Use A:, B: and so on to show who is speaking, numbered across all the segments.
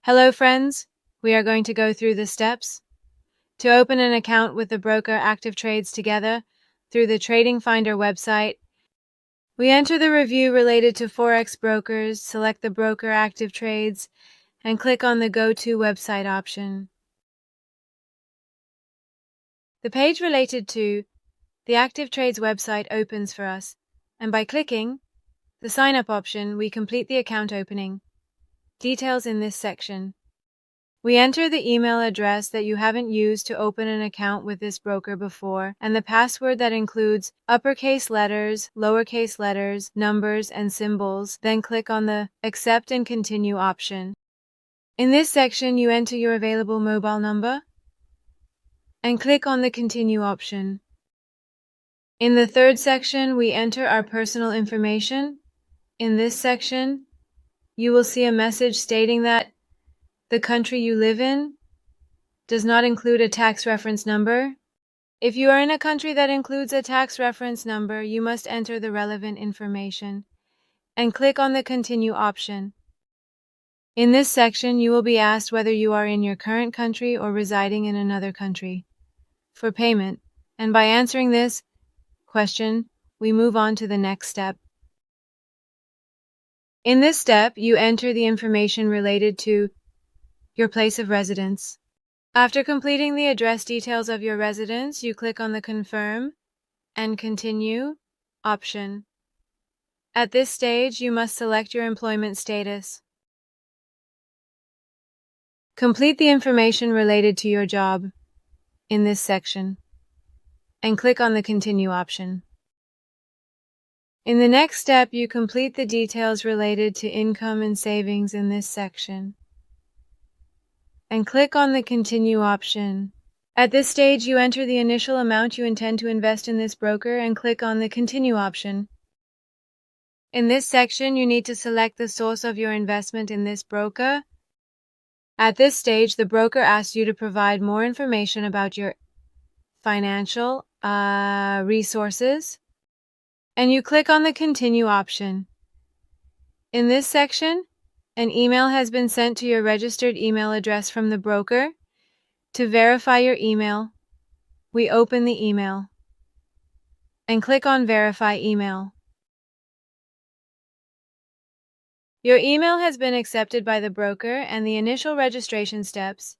A: Hello friends, we are going to go through the steps to open an account with the broker ActivTrades together through the TradingFinder website. We enter the review related to forex brokers, select the broker ActivTrades, and click on the Go To website option. The page related to the ActivTrades website opens for us, and by clicking the Sign Up option, we complete the account opening. Details in this section. We enter the email address that you haven't used to open an account with this broker before, and the password that includes uppercase letters, lowercase letters, numbers, and symbols. Then click on the Accept and Continue option. In this section, you enter your available mobile number and click on the Continue option. In the third section, we enter our personal information. In this section, you will see a message stating that the country you live in does not include a tax reference number. If you are in a country that includes a tax reference number, you must enter the relevant information and click on the Continue option. In this section, you will be asked whether you are in your current country or residing in another country for payment, and by answering this question, we move on to the next step. In this step, you enter the information related to your place of residence. After completing the address details of your residence, you click on the Confirm and Continue option. At this stage, you must select your employment status. Complete the information related to your job in this section and click on the Continue option. In the next step, you complete the details related to income and savings in this section and click on the Continue option. At this stage, you enter the initial amount you intend to invest in this broker and click on the Continue option. In this section, you need to select the source of your investment in this broker. At this stage, the broker asks you to provide more information about your financial resources, and you click on the Continue option. In this section, an email has been sent to your registered email address from the broker. To verify your email, we open the email and click on Verify Email. Your email has been accepted by the broker, and the initial registration steps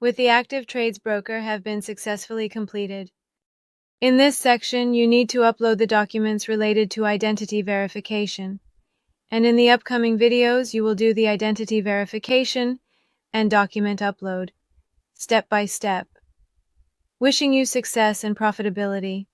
A: with the ActivTrades broker have been successfully completed. In this section, you need to upload the documents related to identity verification. And in the upcoming videos, you will do the identity verification and document upload, step by step. Wishing you success and profitability.